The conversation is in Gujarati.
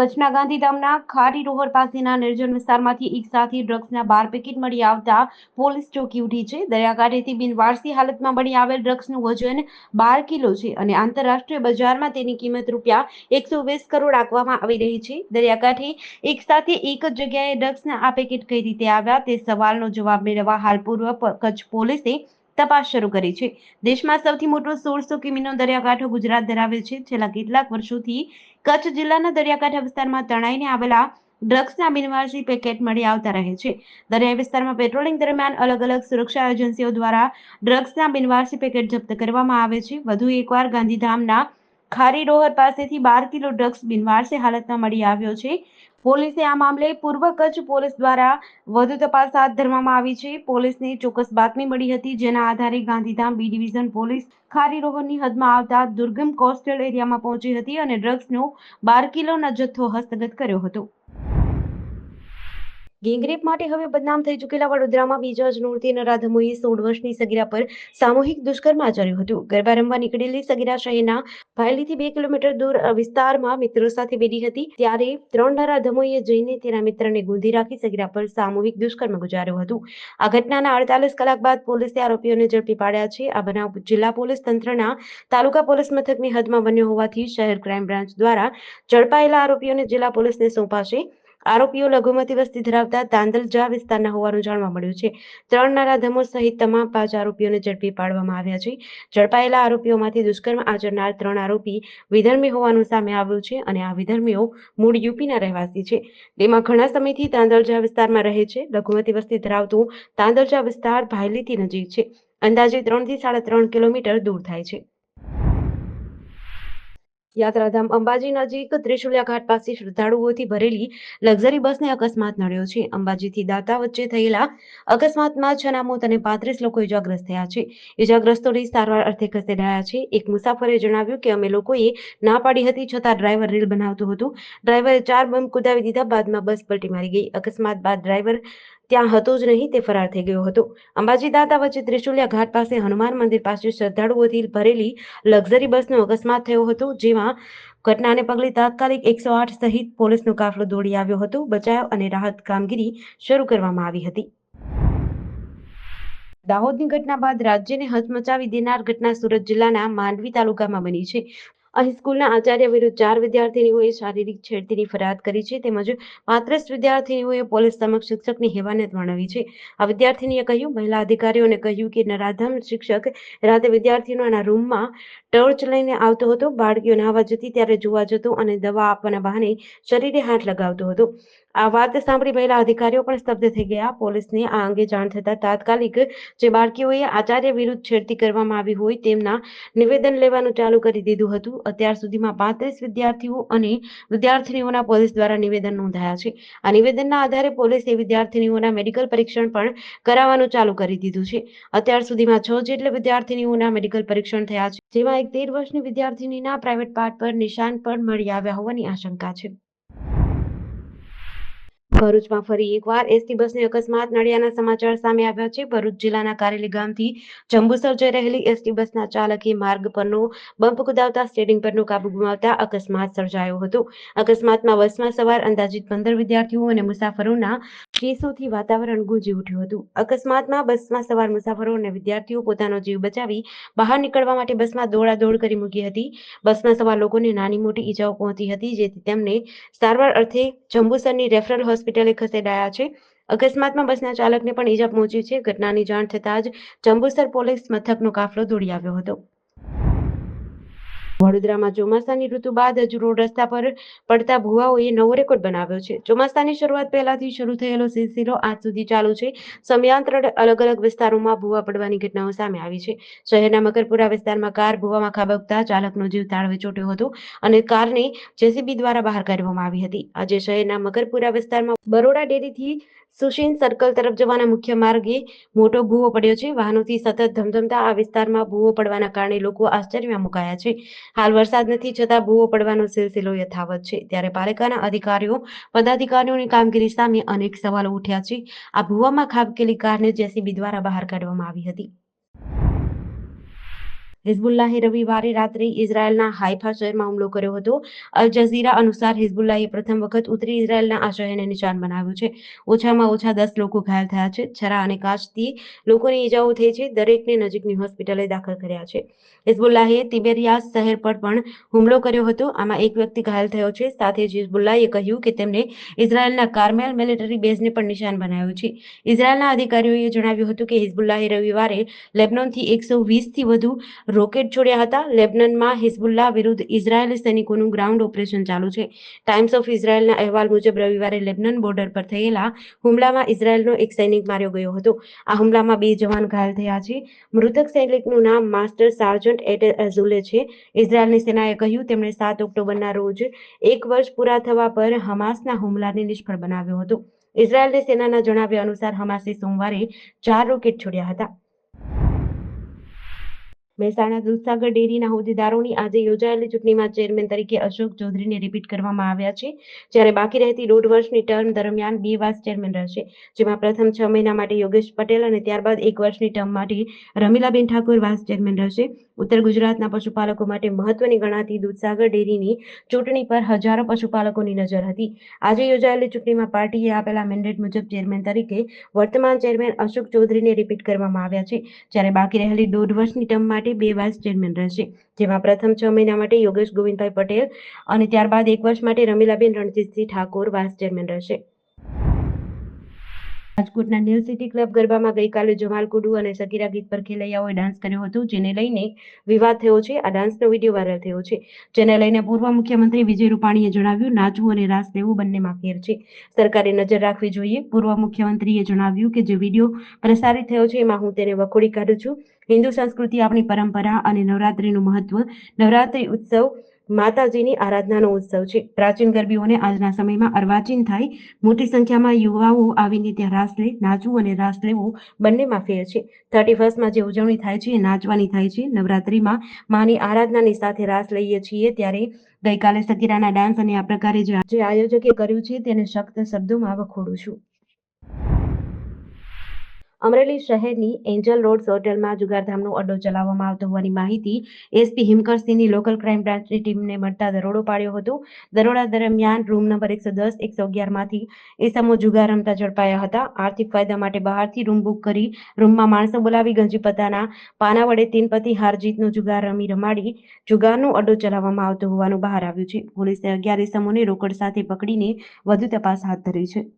કચ્છના ગાંધીધામના ખારી રોહર પાસેના નિર્જન વિસ્તારમાંથી એક સાથે ડ્રગ્સના 12 પેકેટ મળી આવતા પોલીસ ચોંકી ઉઠી છે. દરિયાકાંઠેથી બિનવારસી હાલતમાં મળી આવેલ ડ્રગ્સનું વજન 12 કિલો છે અને આંતરરાષ્ટ્રીય બજારમાં તેની કિંમત ₹120 કરોડ આંકવામાં આવી રહી છે. દરિયાકાંઠે એક સાથે એક જ જગ્યાએ ડ્રગ્સના આ પેકેટ કઈ રીતે આવ્યા તે સવાલનો જવાબ મેળવવા હાલ પૂર્વ કચ્છ પોલીસે તપાસ શરૂ કરી છે. દેશમાં સૌથી મોટો 1600 કિમીનો દરિયાકાંઠો ગુજરાત ધરાવે છે. છેલ્લા કેટલાક વર્ષોથી કચ્છ જિલ્લાના દરિયાકાંઠા વિસ્તારમાં તણાઈને આવેલા ડ્રગ્સના બિનવારસી પેકેટ મળી આવતા રહે છે. દરિયાઈ વિસ્તારમાં પેટ્રોલિંગ દરમિયાન અલગ અલગ સુરક્ષા એજન્સીઓ દ્વારા ડ્રગ્સના બિનવારસી પેકેટ જપ્ત કરવામાં આવે છે. વધુ એકવાર ગાંધીધામના ખારી રોહર પાસેથી 12 કિલો ડ્રગ્સ બિનવારસી હાલતમાં મળી આવ્યો છે. પોલીસે આ મામલે પૂર્વ કચ્છ પોલીસ દ્વારા વધુ તપાસ હાથ ધરવામાં આવી છે. પોલીસને ચોક્કસ બાતમી મળી હતી, જેના આધારે ગાંધીધામ બી ડિવિઝન પોલીસ ખારી રોહરની હદમાં આવતા દુર્ગમ કોસ્ટલ એરિયામાં પહોંચી હતી અને ડ્રગ્સનો 12 કિલોનો જથ્થો હસ્તગત કર્યો હતો. ગેંગરેપ માટે હવે બદનામ થઈ ચૂકેલા વડોદરામાં બીજા જ નોરતી નરાધમોએ 16 વર્ષની સગીરા પર સામૂહિક દુષ્કર્મ આચર્યું હતું. ગરબા રમવા નીકળેલી સગીરા શહેરના ભાયલીથી 2 કિલોમીટર દૂર વિસ્તારમાં મિત્રો સાથે બેઠી હતી, ત્યારે 3 નરાધમોએ જઈને તેના મિત્રને ગોંધી રાખી સગીરા પર સામૂહિક દુષ્કર્મ ગુજાર્યું હતું. આ ઘટનાના 48 કલાક બાદ પોલીસે આરોપીઓને ઝડપી પાડ્યા છે. આ બનાવ જિલ્લા પોલીસ તંત્રના તાલુકા પોલીસ મથકની હદમાં બન્યો હોવાથી શહેર ક્રાઇમ બ્રાન્ચ દ્વારા ઝડપાયેલા આરોપીઓને જિલ્લા પોલીસને સોંપાશે. આરોપીઓ લઘુમતી વસ્તી ધરાવતા તાંદલજા વિસ્તારના હોવાનું જાણવા મળ્યું છે. 3 નરાધમો સહિત તમામ 5 આરોપીઓને ઝડપી પાડવામાં આવ્યા છે. ઝડપાયેલા આરોપીઓમાંથી દુષ્કર્મ આચરનાર 3 આરોપી વિધર્મી હોવાનું સામે આવ્યું છે અને આ વિધર્મીઓ મૂળ યુપીના રહેવાસી છે. તેમાં ઘણા સમયથી તાંદલજા વિસ્તારમાં રહે છે. લઘુમતી વસ્તી ધરાવતું તાંદલજા વિસ્તાર ભાયલીથી નજીક છે. અંદાજે 3 થી 3.5 કિલોમીટર દૂર થાય છે. યાત્રાધામ અંબાજી નજીક ત્રિશુલિયા ઘાટ પાસે શ્રદ્ધાળુઓથી ભરેલી લક્ઝરી બસને અકસ્માત નડ્યો છે. અંબાજીથી દાતા વચ્ચે થયેલા અકસ્માતમાં 6 ના મોત અને 35 લોકો ઇજાગ્રસ્ત થયા છે. ઇજાગ્રસ્તોને સારવાર અર્થે ખસેડાયા છે. એક મુસાફરે જણાવ્યું કે અમે લોકોએ ના પાડી હતી, છતાં ડ્રાઈવર રીલ બનાવતું હતું. ડ્રાઈવરે 4 બમ કુદાવી દીધા. બાદમાં બસ પલટી મારી ગઈ. અકસ્માત બાદ ડ્રાઈવર ત્યાં હતો જ નહીં, તે ફરાર થઈ ગયો હતો. અંબાજી દાતા વચ્ચે ત્રિશુલિયા ઘાટ પાસે હનુમાન મંદિર પાસે શ્રદ્ધાળુઓથી ભરેલી લક્ઝરી બસનો અકસ્માત થયો હતો, જેમાં ઘટનાને પગલે તાત્કાલિક 108 સહિત પોલીસનો કાફલો દોડી આવ્યો હતો. બચાવ અને રાહત કામગીરી શરૂ કરવામાં આવી હતી. દાહોદની ઘટના બાદ રાજ્યને હચમચાવી દેનાર ઘટના સુરત જિલ્લાના માંડવી તાલુકામાં બની છે. અહીં સ્કૂલના આચાર્ય વિરુદ્ધ 4 વિદ્યાર્થીનીઓએ શારીરિક છેડતીની ફરિયાદ કરી છે, તેમજ 35 વિદ્યાર્થીનીઓએ પોલીસ સમક્ષ શિક્ષકની હેવાનિયત વર્ણવી છે. આ વિદ્યાર્થીનીએ કહ્યું, મહિલા અધિકારીઓને કહ્યું કે નરાધમ શિક્ષક રાતે વિદ્યાર્થીઓના રૂમમાં ટોર્ચ લઈને આવતો હતો, બાળકીઓ નહાવા જતી ત્યારે જોવા જતો અને દવા આપવાના બહાને શરીરે હાથ લગાવતો હતો. આ વાત સાંભળી મહિલા અધિકારીઓ પણ સ્તબ્ધ થઈ ગયા. પોલીસને આ અંગે જાણ થતાં તાત્કાલિક જે બાળકીઓએ આચાર્ય વિરુદ્ધ છેડતી કરવામાં આવી હોય તેમના નિવેદન લેવાનું ચાલુ કરી દીધું હતું. અત્યાર સુધીમાં 35 વિદ્યાર્થીઓ અને વિદ્યાર્થીનીઓના પોલીસ દ્વારા નિવેદન નોંધાયા છે. આ નિવેદનના આધારે પોલીસે વિદ્યાર્થીનીઓના મેડિકલ પરીક્ષણ પણ કરાવવાનું ચાલુ કરી દીધું છે. અત્યાર સુધીમાં 6 જેટલી વિદ્યાર્થીનીઓના મેડિકલ પરીક્ષણ થયા છે, જેમાં એક 13 વર્ષની વિદ્યાર્થીનીના પ્રાઇવેટ પાર્ટ પર નિશાન પણ મળી આવ્યા હોવાની આશંકા છે. ભરૂચમાં ફરી એકવાર એસટી બસને અકસ્માત નડ્યાના સમાચાર સામે આવ્યા છે. ભરૂચ જિલ્લાના કારેલી ગામથી જંબુસર જઈ રહેલી એસટી બસના ચાલકે માર્ગ પરનો બમ્પ કુદાવતા સ્ટીયરિંગ પરનો કાબુ ગુમાવતા અકસ્માત સર્જાયો હતો. અકસ્માતમાં બસમાં સવાર અંદાજિત 15 વિદ્યાર્થીઓ અને મુસાફરોના કેસોથી વાતાવરણ ગુંજી ઉઠ્યું હતું. અકસ્માતમાં બસમાં સવાર મુસાફરો અને વિદ્યાર્થીઓ પોતાનો જીવ બચાવી બહાર નીકળવા માટે બસમાં દોડાદોડ કરી મૂકી હતી. બસમાં સવાર લોકોને નાની મોટી ઈજાઓ પહોંચી હતી, જેથી તેમને સારવાર અર્થે જંબુસરની રેફરલ હોસ્પિટલે ખસેડાયા છે. અકસ્માતમાં બસના ચાલકને પણ ઈજા પહોંચી છે. ઘટનાની જાણ થતાં જ જંબુસર પોલીસ મથકનો કાફલો દોડી આવ્યો હતો. વડોદરામાં ચોમાસાની ઋતુ બાદ હજુ રોડ રસ્તા પર પડતા ભૂવાઓએ નવો રેકોર્ડ બનાવ્યો છે. ચોમાસાની શરૂઆત પહેલાથી શરૂ થયેલો સિલસિલો આજ સુધી ચાલુ છે. સમયાંતરે અલગ અલગ વિસ્તારોમાં ભૂવા પડવાની ઘટનાઓ સામે આવી છે. શહેરના મકરપુરા વિસ્તારમાં કાર ભૂવામાં ખાબકતા ચાલકનો જીવ તાળવે ચોંટ્યો હતો અને કારને જેસીબી દ્વારા બહાર કાઢવામાં આવી હતી. આજે શહેરના મકરપુરા વિસ્તારમાં બરોડા ડેરીથી સુશીન સર્કલ તરફ જવાના મુખ્ય માર્ગે મોટો ભૂવો પડ્યો છે. વાહનોથી સતત ધમધમતા આ વિસ્તારમાં ભૂવો પડવાના કારણે લોકો આશ્ચર્યમાં મુકાયા છે. હાલ વરસાદ નથી, છતાં ભૂવો પડવાનો સિલસિલો યથાવત છે. ત્યારે પાલિકાના અધિકારીઓ પદાધિકારીઓની કામગીરી સામે અનેક સવાલો ઉઠ્યા છે. આ ભૂવામાં ખાબકેલી કારને જેસીબી દ્વારા બહાર કાઢવામાં આવી હતી. હિઝબુલ્લાહે રવિવારે રાત્રે ઇઝરાયલના હાઇફા શહેરમાં હુમલો કર્યો હતો. અલ જઝીરા અનુસાર હિઝબુલ્લાહે પ્રથમ વખત ઉત્તરી ઇઝરાયલના આ શહેરને નિશાન બનાવ્યું છે. ઓછામાં ઓછા 10 લોકો ઘાયલ થયા છે. છરા અને કાચથી લોકોને ઈજાઓ થઈ છે. દરેકને નજીકની હોસ્પિટલે દાખલ કર્યા છે. હિઝબુલ્લાહે તિબેરિયાસ શહેર પર પણ હુમલો કર્યો હતો. આમાં એક વ્યક્તિ ઘાયલ થયો છે. સાથે જ હિઝબુલ્લાહે કહ્યું કે તેમણે ઇઝરાયલના કાર્મેલ મિલિટરી બેઝને પણ નિશાન બનાવ્યું છે. ઇઝરાયલના અધિકારીઓએ જણાવ્યું હતું કે હિઝબુલ્લાહે રવિવારે લેબનોનથી 120થી વધુ રોકેટ છોડ્યા હતા. લેબનનમાં હિઝબુલ્લાહ વિરુદ્ધ ઇઝરાયેલી સૈનિકોનું ગ્રાઉન્ડ ઓપરેશન ચાલુ છે. ટાઈમ્સ ઓફ ઇઝરાયલના અહેવાલ મુજબ રવિવારે લેબનન બોર્ડર પર થયેલા હુમલામાં ઇઝરાયેલનો એક સૈનિક માર્યો ગયો હતો. આ હુમલામાં 2 જવાન ઘાયલ થયા છે. મૃતક સૈનિકનું નામ માસ્ટર સાર્જન્ટ એટેલ અઝુલે છે. ઇઝરાયેલની સેનાએ કહ્યું તેમણે 7 ઓક્ટોબરના રોજ 1 વર્ષ પૂરા થવા પર હમાસના હુમલાને નિષ્ફળ બનાવ્યો હતો. ઇઝરાયેલની સેનાના જણાવ્યા અનુસાર હમાસે સોમવારે 4 રોકેટ છોડ્યા હતા. મહેસાણા દૂધસાગર ડેરીના હોદ્દેદારોની આજે યોજાયેલી ચૂંટણીમાં ચેરમેન તરીકે અશોક ચૌધરીને રિપીટ કરવામાં આવ્યા છે. જ્યારે બાકી રહેતી 1.5 વર્ષની ટર્મ દરમિયાન 2 વાઇસ ચેરમેન રહેશે, જેમાં પ્રથમ 6 મહિના માટે યોગેશ પટેલ અને ત્યારબાદ 1 વર્ષની ટર્મ માટે રમીલાબેન ઠાકોર વાઇસ ચેરમેન રહેશે. ઉત્તર ગુજરાતના પશુપાલકો માટે મહત્વની ગણાતી દૂધસાગર ડેરીની ચૂંટણી પર હજારો પશુપાલકોની નજર હતી. આજે યોજાયેલી ચૂંટણીમાં પાર્ટીએ આપેલા મેન્ડેટ મુજબ ચેરમેન તરીકે વર્તમાન ચેરમેન અશોક ચૌધરીને રિપીટ કરવામાં આવ્યા છે. જ્યારે બાકી રહેલી 1.5 વર્ષની ટર્મ માટે 2 વાઇસ ચેરમેન રહેશે, જેમાં પ્રથમ 6 મહિના માટે યોગેશ ગોવિંદભાઈ પટેલ અને ત્યારબાદ 1 વર્ષ માટે રમીલાબેન રણજીતસિંહ ઠાકોર વાઇસ ચેરમેન રહેશે. રાજકોટના નેલ સિટી ક્લબ ગરબામાં ગઈકાલે જમાલ કુડુ અને શકીરા ગીત પર ખેલૈયાઓએ ડાન્સ કર્યો હતો, જેને લઈને વિવાદ થયો છે. આ ડાન્સનો વિડીયો વાયરલ થયો છે, જેને લઈને પૂર્વ મુખ્યમંત્રી વિજય રૂપાણીએ જણાવ્યું, નાચવું અને રાસ લેવું બંનેમાં ફેર છે. સરકારે નજર રાખવી જોઈએ. પૂર્વ મુખ્યમંત્રીએ જણાવ્યું કે જે વિડીયો પ્રસારિત થયો છે એમાં હું તેને વખોડી કાઢું છું. હિન્દુ સંસ્કૃતિ, આપણી પરંપરા અને નવરાત્રીનું મહત્વ. નવરાત્રી ઉત્સવ માતાજીની આરાધનાનો ઉત્સવ છે. પ્રાચીન ગરબીઓને આજના સમયમાં અર્વાચીન થાય. મોટી સંખ્યામાં યુવાઓ આવીને ત્યાં રાસ લે. નાચવું અને રાસ લેવું બંનેમાં ફેર છે. 31st જે ઉજવણી થાય છે એ નાચવાની થાય છે. નવરાત્રીમાં માની આરાધનાની સાથે રાસ લઈએ છીએ, ત્યારે ગઈકાલે શકીરાના ડાન્સ અને આ પ્રકારે જે આયોજકે કર્યું છે તેને સખ્ત શબ્દોમાં વખોડું છું. અમરેલી શહેરની એન્જલ રોડ્સ હોટલમાં જુગારધામનો અડ્ડો ચલાવવામાં આવતો હોવાની માહિતી એસપી હિમકરસિંહની લોકલ ક્રાઇમ બ્રાન્ચની ટીમને મળતા દરોડો પાડ્યો હતો. દરોડા દરમિયાન રૂમ નંબર 110, 111માંથી ઇસમો જુગાર રમતા ઝડપાયા હતા. આર્થિક ફાયદા માટે બહારથી રૂમ બુક કરી રૂમમાં માણસો બોલાવી ગંજીપતાના પાના વડે તીનપતિ હાર જીતનો જુગાર રમાડી જુગારનો અડ્ડો ચલાવવામાં આવતો હોવાનું બહાર આવ્યું છે. પોલીસે 11 ઇસમોને રોકડ સાથે પકડીને વધુ તપાસ હાથ ધરી છે.